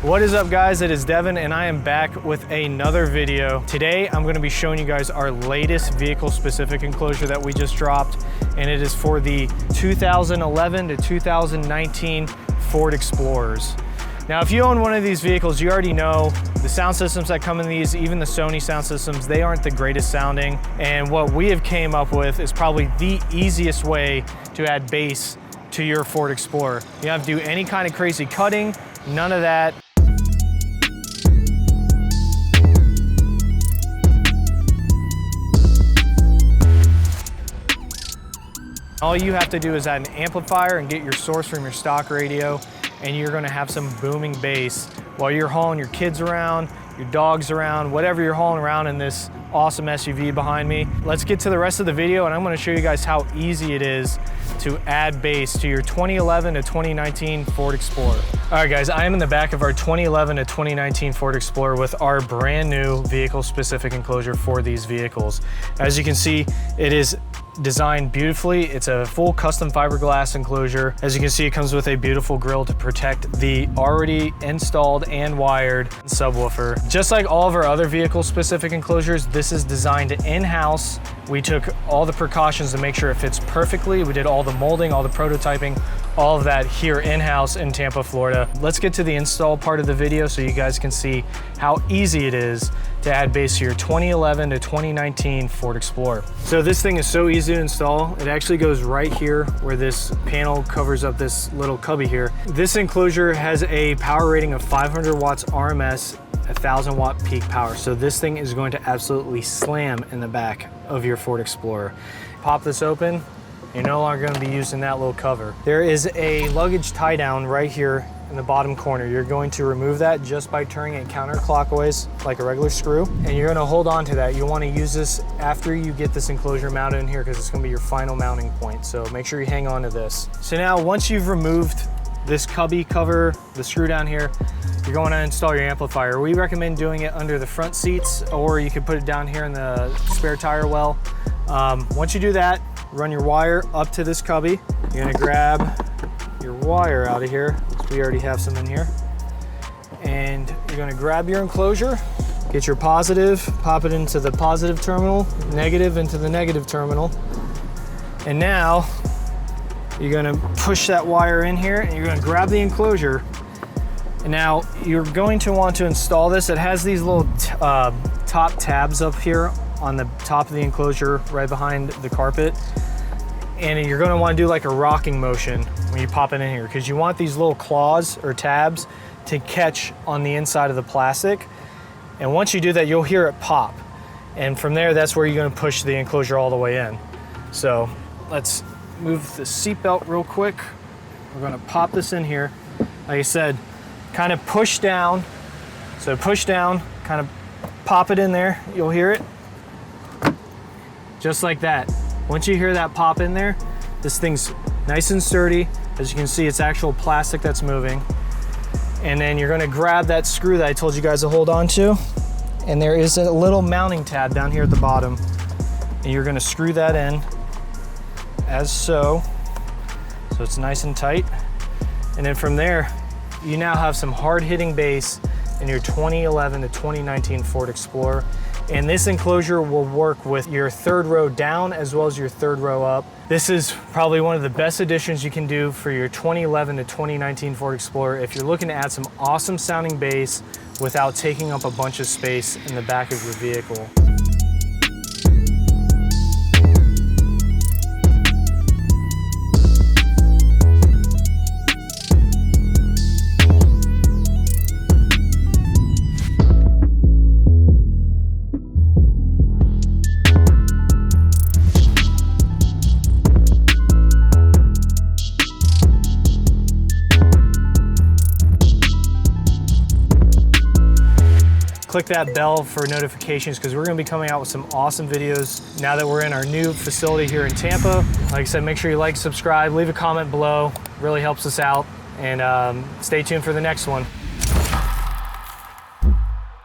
What is up, guys? It is Devin and I am back with another video. Today I'm going to be showing you guys our latest vehicle specific enclosure that we just dropped, and it is for the 2011 to 2019 Ford Explorers. Now, if you own one of these vehicles, you already know the sound systems that come in these, even the Sony sound systems, they aren't the greatest sounding. And what we have came up with is probably the easiest way to add bass to your Ford Explorer. You don't have to do any kind of crazy cutting, none of that. All you have to do is add an amplifier and get your source from your stock radio, and you're gonna have some booming bass while you're hauling your kids around, your dogs around, whatever you're hauling around in this awesome SUV behind me. Let's get to the rest of the video, and I'm gonna show you guys how easy it is to add bass to your 2011 to 2019 Ford Explorer. All right, guys, I am in the back of our 2011 to 2019 Ford Explorer with our brand new vehicle specific enclosure for these vehicles. As you can see, it is designed beautifully. It's a full custom fiberglass enclosure. As you can see, it comes with a beautiful grille to protect the already installed and wired subwoofer. Just like all of our other vehicle specific enclosures, this is designed in-house. We took all the precautions to make sure it fits perfectly. We did all the molding, all the prototyping, all of that here in-house in Tampa, Florida. Let's get to the install part of the video so you guys can see how easy it is to add bass to your 2011 to 2019 Ford Explorer. So this thing is so easy to install. It actually goes right here where this panel covers up this little cubby here. This enclosure has a power rating of 500 watts RMS, 1,000 watt peak power. So this thing is going to absolutely slam in the back of your Ford Explorer. Pop this open. You're no longer going to be using that little cover. There is a luggage tie down right here in the bottom corner. You're going to remove that just by turning it counterclockwise like a regular screw, and you're going to hold on to that. You'll want to use this after you get this enclosure mounted in here because it's going to be your final mounting point. So make sure you hang on to this. So now, once you've removed this cubby cover, the screw down here, you're going to install your amplifier. We recommend doing it under the front seats, or you could put it down here in the spare tire well. Once you do that, run your wire up to this cubby. You're gonna grab your wire out of here. We already have some in here. And you're gonna grab your enclosure, get your positive, pop it into the positive terminal, negative into the negative terminal. And now you're gonna push that wire in here and you're gonna grab the enclosure. And now you're going to want to install this. It has these little top tabs up here on the top of the enclosure right behind the carpet, and you're going to want to do like a rocking motion when you pop it in here because you want these little claws or tabs to catch on the inside of the plastic, and once you do that you'll hear it pop, and from there that's where you're going to push the enclosure all the way in. So let's move the seatbelt real quick. We're going to pop this in here. Like I said, kind of push down. So push down, kind of pop it in there, you'll hear it. Just like that. Once you hear that pop in there, this thing's nice and sturdy. As you can see, it's actual plastic that's moving. And then you're gonna grab that screw that I told you guys to hold on to. And there is a little mounting tab down here at the bottom. And you're gonna screw that in as so. So it's nice and tight. And then from there, you now have some hard-hitting bass in your 2011 to 2019 Ford Explorer. And this enclosure will work with your third row down as well as your third row up. This is probably one of the best additions you can do for your 2011 to 2019 Ford Explorer if you're looking to add some awesome sounding bass without taking up a bunch of space in the back of your vehicle. Click that bell for notifications because we're going to be coming out with some awesome videos now that we're in our new facility here in Tampa. Like I said, make sure you like, subscribe, leave a comment below. Really helps us out, and stay tuned for the next one.